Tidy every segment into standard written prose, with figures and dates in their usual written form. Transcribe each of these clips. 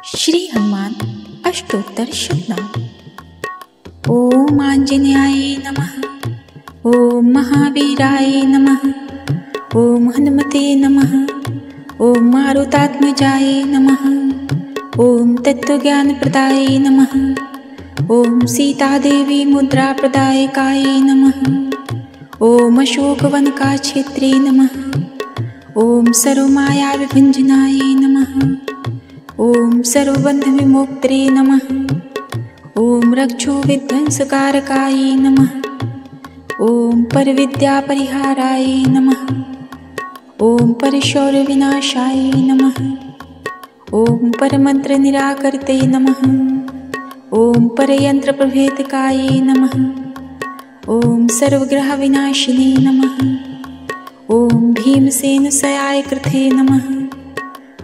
श्री हनुमान अष्टोत्तर शतनाम। ओम आंजनेयाय नमः। ओम महावीराय नमः। ओम हनुमते नमः। ओम मारुतात्मजाय नमः। ओम तत्वज्ञानप्रदाय नमः। ओम सीतादेवी मुद्राप्रदायकाय नमः। ओम अशोकवनकाक्षेत्रे नमः। ओम सर्वमायाविभञ्जनाय नमः। ओम सर्वबन्धविमोक्त्रे नमः। ओम रक्षोविध्वंसकारकाय नमः। ओम परविद्यापरिहाराय नमः। ओम परशौर्यविनाशाय नमः। ओम परमन्त्रनिराकर्ते नमः। ओम परयन्त्रप्रभेदकाय नमः। ओम सर्वग्रहविनाशिने नमः। ओम भीमसेनसहायकृते नमः।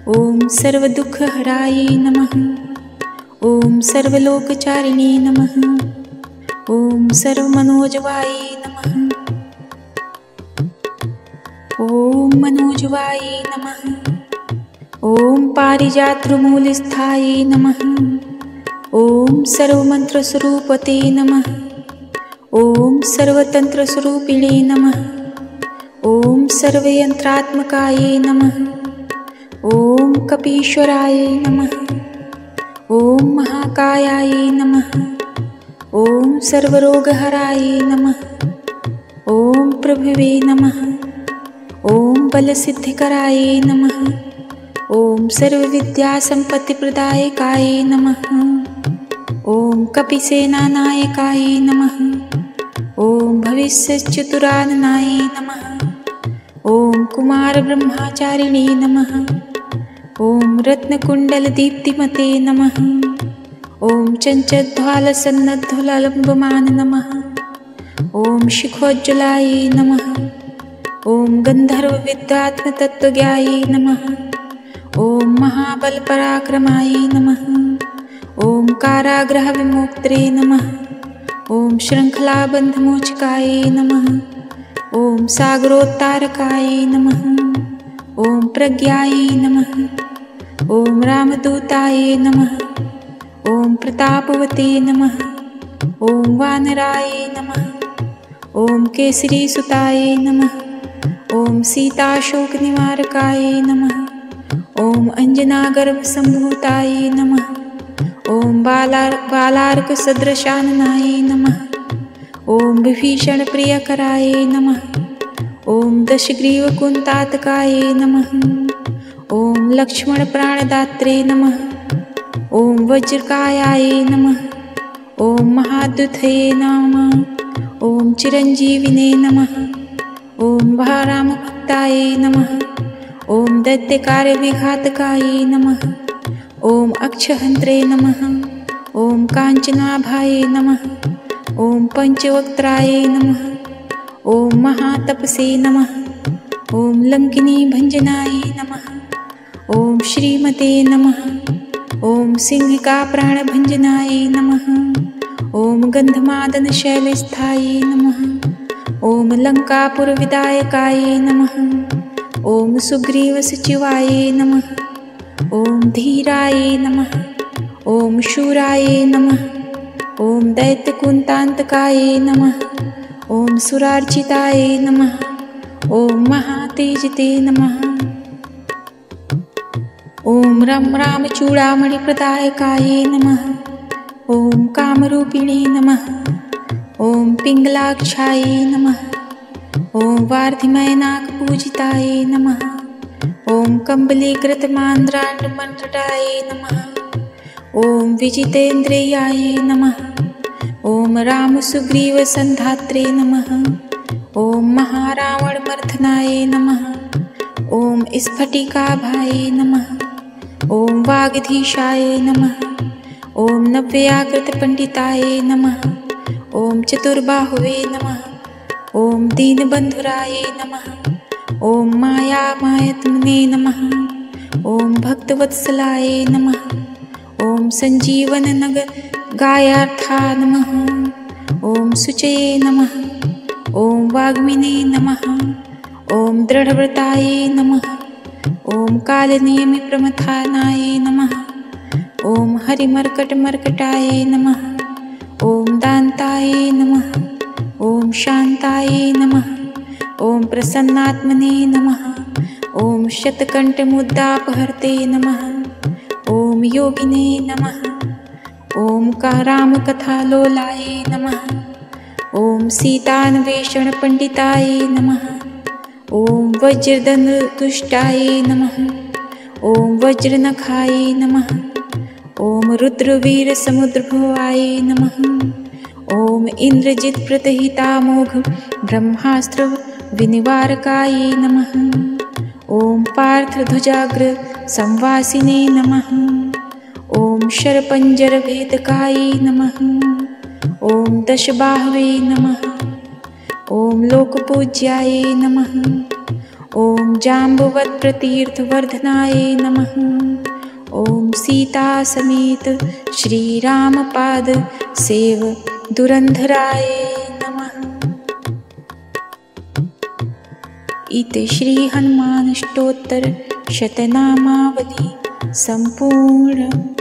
ओम सर्वदुःखहराय नमः। ओम सर्वलोकचारिणे नमः। ओम सर्वमनोजवाय नमः। ओम मनोजवाय नमः। ओम पारिजातमूलस्थाय नमः। ओम सर्वमन्त्रस्वरूपते नमः। ओम सर्वतन्त्रस्वरूपिणे नमः। ओम सर्वयन्त्रात्मकाय नमः। ओम कपीश्वराय नमः। ओम महाकायाय नमः। ओम सर्वरोगहराय नमः। ओम प्रभवे नमः। ओम बलसिद्धिकराय नमः। ओम सर्वविद्यासम्पत्तिप्रदायकाय नमः। ओम कपिसेनानायकाय नमः। ओम भविष्यचतुराननाय नमः। ओम कुमारब्रह्मचारिणे नमः। ओम रत्नकुण्डलदीप्तिमते नमः। ओम चञ्चद्वालसन्नद्धलम्बमान नमः। ओम शिखोज्ज्वलाय नमः। ओम गन्धर्वविद्यात्मतत्त्वज्ञाय नमः। ओम महाबलपराक्रमाय नमः। ओम कारागृहविमोक्त्रे नमः। ओम श्रृङ्खलाबन्धमोचकाय नमः। ओम सागरोत्तारकाय नमः। ओम प्रज्ञाय नमः। ओम रामदूताय नमः। ओम प्रतापवते नमः। ओम वानराय नमः। ओम केसरीसुताय नमः। ओम सीताशोकनिवारकाय नमः। ओम अंजनागर्भसम्भूताय नमः। ओम बालार्कसदृशाननाय नमः। ओम विभीषणप्रियकराय नमः। ओम दशग्रीवकुन्तातकाय नमः। ओम लक्ष्मणप्राणदात्रे नमः। ओम वज्रकायाय नमः। ओम महाद्युतये नमः। ओम चिरञ्जीविने नमः। ओम रामभक्ताय नमः। ओम दैत्यकार्यविघातकाय नमः। ओम अक्षहन्त्रे नमः। ओम काञ्चनाभाय नमः। ओम पंचवक्त्राय नमः। ओम महातपसे नमः। ओम लंकिनीभञ्जनाय नमः। ओम श्रीमते नमः। ओम सिंहिकाप्राणभञ्जनाय नमः। ओम गन्धमादनशैलस्थाय नमः। ओम लङ्कापुरविदायकाय नमः। ओम सुग्रीवसचिवाय नमः। ओम धीराय नमः। ओम शूराय नमः। ओम दैत्यकुन्तान्तकाय नमः। ओम सुरार्चिताय नमः। ओम महातेजते नमः। ओम रामचूडामणिप्रदायकाय नमः। ओम कामरूपिणे नमः। ओम पिङ्गलाक्षाय नमः। ओम वार्धिमयनाकपूजिताय नमः। ओम कम्बलीकृतमान्द्राण्डमण्डटाय नमः। ओम विजितेन्द्रियाय नमः। ओम रामसुग्रीवसन्धात्रे नमः। ओम महारावणमर्दनाय नमः। ओम स्फटिकाभाय नमः। ओम वागधीशाय नमः। ओम नव्याकृतपण्डिताय नमः। ओम चतुर्बाहुवे नमः। ओम दीनबन्धुराय नमः। ओम मायामायतमने नमः। ओम भक्तवत्सलाय नमः। ओम सञ्जीवनगायार्था नमः। ओम शुचये नमः। ओम वाग्मिने नमः। ओम दृढ़व्रताय नमः। ओम कालनेमिप्रमथानाय नमः। हरिमर्कटमर्कटाय नमः। ॐ दान्ताय नमः। ॐ शान्ताय नमः। ॐ प्रसन्नात्मने नमः। ॐ शतकण्ठमुद्दापहर्ते नमः। ॐ योगिने नमः। ॐ रामकथालोलाय नमः। ॐ सीतान्वेषणपण्डिताय नमः। ॐ वज्रदन्तुष्टाय नमः। ॐ वज्रनखाय नमः। ॐ रुद्रवीरसमुद्रभवाय नमः। ॐ इन्द्रजित्प्रतिहितामोघ ब्रह्मास्त्रविनिवारकाय नमः। ॐ पार्थध्वजाग्रसंवासिने नमः। ॐ शरपञ्जरभेदकाय नमः। ॐ दशबाहवे नमः। ॐ लोकपूज्याय नमः। ॐ जाम्बवत्प्रतीर्थवर्धनाय नमः। ॐ सीतासमेत श्रीरामपाद सेव दुरन्धराय नमः। इति श्रीहनुमानष्टोत्तर शतनामावली सम्पूर्णम्।